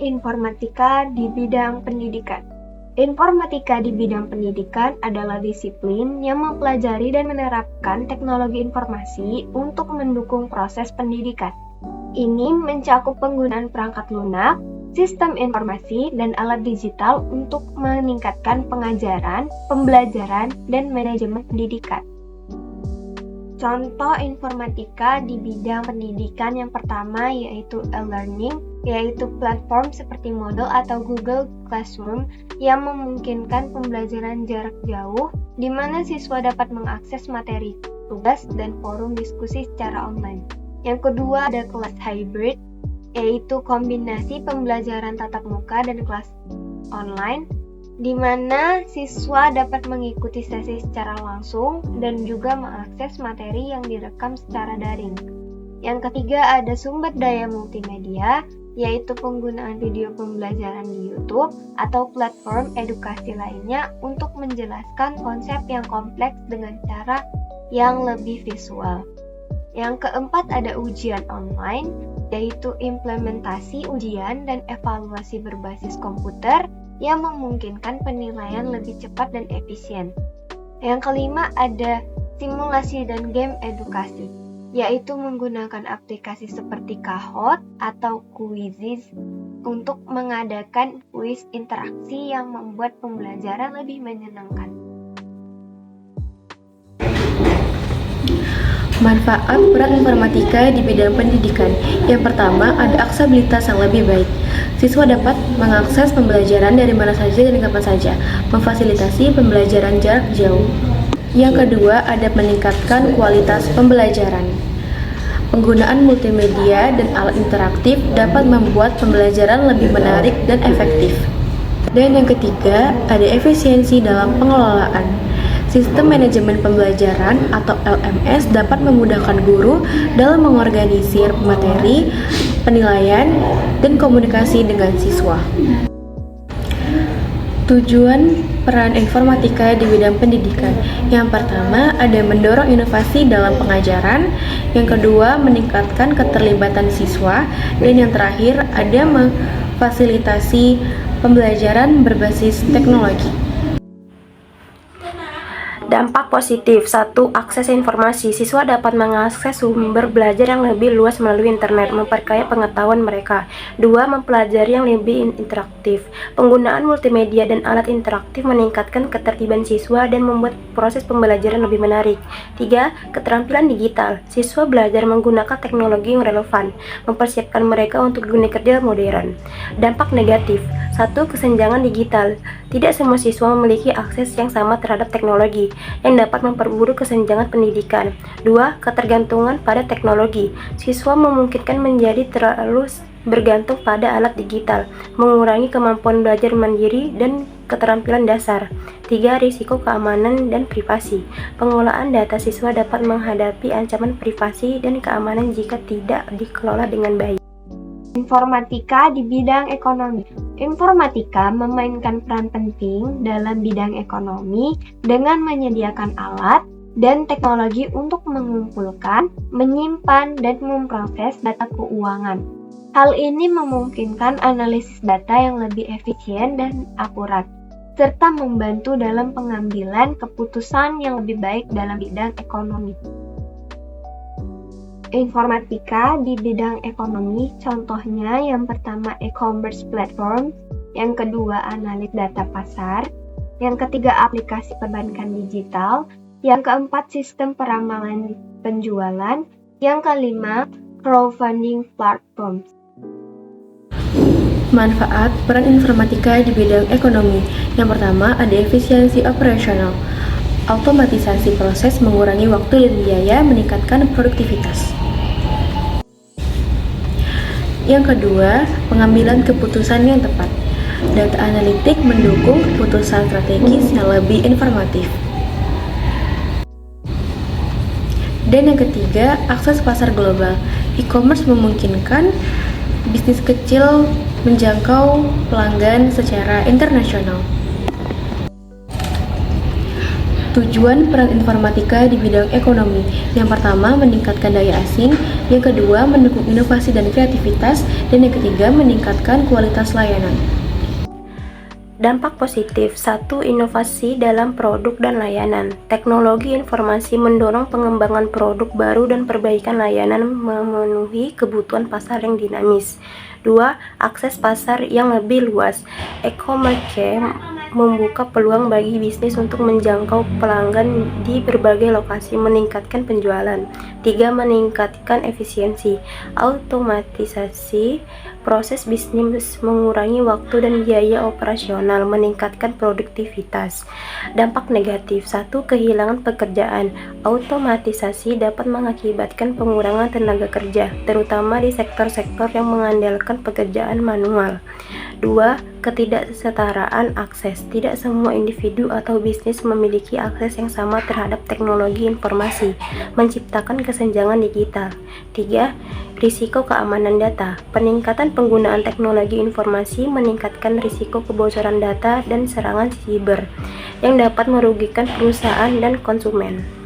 Informatika di bidang pendidikan. Informatika di bidang pendidikan adalah disiplin yang mempelajari dan menerapkan teknologi informasi untuk mendukung proses pendidikan. Ini mencakup penggunaan perangkat lunak, sistem informasi, dan alat digital untuk meningkatkan pengajaran, pembelajaran, dan manajemen pendidikan. Contoh informatika di bidang pendidikan yang pertama yaitu e-learning, yaitu platform seperti Moodle atau Google Classroom yang memungkinkan pembelajaran jarak jauh di mana siswa dapat mengakses materi, tugas, dan forum diskusi secara online. Yang kedua ada kelas hybrid, yaitu kombinasi pembelajaran tatap muka dan kelas online, di mana siswa dapat mengikuti sesi secara langsung dan juga mengakses materi yang direkam secara daring. Yang ketiga ada sumber daya multimedia, yaitu penggunaan video pembelajaran di YouTube atau platform edukasi lainnya untuk menjelaskan konsep yang kompleks dengan cara yang lebih visual. Yang keempat ada ujian online, yaitu implementasi ujian dan evaluasi berbasis komputer yang memungkinkan penilaian lebih cepat dan efisien. Yang kelima ada simulasi dan game edukasi, yaitu menggunakan aplikasi seperti Kahoot atau Quizizz untuk mengadakan kuis interaksi yang membuat pembelajaran lebih menyenangkan. Manfaat peran informatika di bidang pendidikan. Yang pertama, ada aksesibilitas yang lebih baik. Siswa dapat mengakses pembelajaran dari mana saja dan kapan saja, memfasilitasi pembelajaran jarak jauh. Yang kedua, ada meningkatkan kualitas pembelajaran. Penggunaan multimedia dan alat interaktif dapat membuat pembelajaran lebih menarik dan efektif. Dan yang ketiga, ada efisiensi dalam pengelolaan. Sistem manajemen pembelajaran atau LMS dapat memudahkan guru dalam mengorganisir materi, penilaian, dan komunikasi dengan siswa. Tujuan peran informatika di bidang pendidikan. Yang pertama, ada mendorong inovasi dalam pengajaran. Yang kedua, meningkatkan keterlibatan siswa. Dan yang terakhir, ada memfasilitasi pembelajaran berbasis teknologi. Dampak positif. 1. Akses informasi. Siswa dapat mengakses sumber belajar yang lebih luas melalui internet, memperkaya pengetahuan mereka. 2. Mempelajari yang lebih interaktif. Penggunaan multimedia dan alat interaktif meningkatkan ketertiban siswa dan membuat proses pembelajaran lebih menarik. 3. Keterampilan digital. Siswa belajar menggunakan teknologi yang relevan, mempersiapkan mereka untuk dunia kerja modern. Dampak negatif. 1. Kesenjangan digital. Tidak semua siswa memiliki akses yang sama terhadap teknologi, yang dapat memperburuk kesenjangan pendidikan. 2. Ketergantungan pada teknologi. Siswa memungkinkan menjadi terlalu bergantung pada alat digital, mengurangi kemampuan belajar mandiri dan keterampilan dasar. 3. Risiko keamanan dan privasi. Pengelolaan data siswa dapat menghadapi ancaman privasi dan keamanan jika tidak dikelola dengan baik. Informatika di bidang ekonomi. Informatika memainkan peran penting dalam bidang ekonomi dengan menyediakan alat dan teknologi untuk mengumpulkan, menyimpan, dan memproses data keuangan. Hal ini memungkinkan analisis data yang lebih efisien dan akurat, serta membantu dalam pengambilan keputusan yang lebih baik dalam bidang ekonomi. Informatika di bidang ekonomi, contohnya yang pertama e-commerce platform, yang kedua analis data pasar, yang ketiga aplikasi perbankan digital, yang keempat sistem peramalan penjualan, yang kelima crowdfunding platforms. Manfaat peran informatika di bidang ekonomi. Yang pertama, ada efisiensi operasional. Automatisasi proses mengurangi waktu dan biaya, meningkatkan produktivitas. Yang kedua, pengambilan keputusan yang tepat. Data analitik mendukung keputusan strategis yang lebih informatif. Dan yang ketiga, akses pasar global. E-commerce memungkinkan bisnis kecil menjangkau pelanggan secara internasional. Tujuan peran informatika di bidang ekonomi. Yang pertama, meningkatkan daya asing. Yang kedua, mendukung inovasi dan kreativitas. Dan yang ketiga, meningkatkan kualitas layanan. Dampak positif. 1. Inovasi dalam produk dan layanan. Teknologi informasi mendorong pengembangan produk baru dan perbaikan layanan memenuhi kebutuhan pasar yang dinamis. 2. Akses pasar yang lebih luas. E-commerce membuka peluang bagi bisnis untuk menjangkau pelanggan di berbagai lokasi, meningkatkan penjualan. 3. Meningkatkan efisiensi. Automatisasi proses bisnis mengurangi waktu dan biaya operasional, meningkatkan produktivitas. Dampak negatif. 1. Kehilangan pekerjaan. Automatisasi dapat mengakibatkan pengurangan tenaga kerja, terutama di sektor-sektor yang mengandalkan pekerjaan manual. 2. Ketidaksetaraan akses. Tidak semua individu atau bisnis memiliki akses yang sama terhadap teknologi informasi, menciptakan kesenjangan digital. 3. Risiko keamanan data. Peningkatan penggunaan teknologi informasi meningkatkan risiko kebocoran data dan serangan siber yang dapat merugikan perusahaan dan konsumen.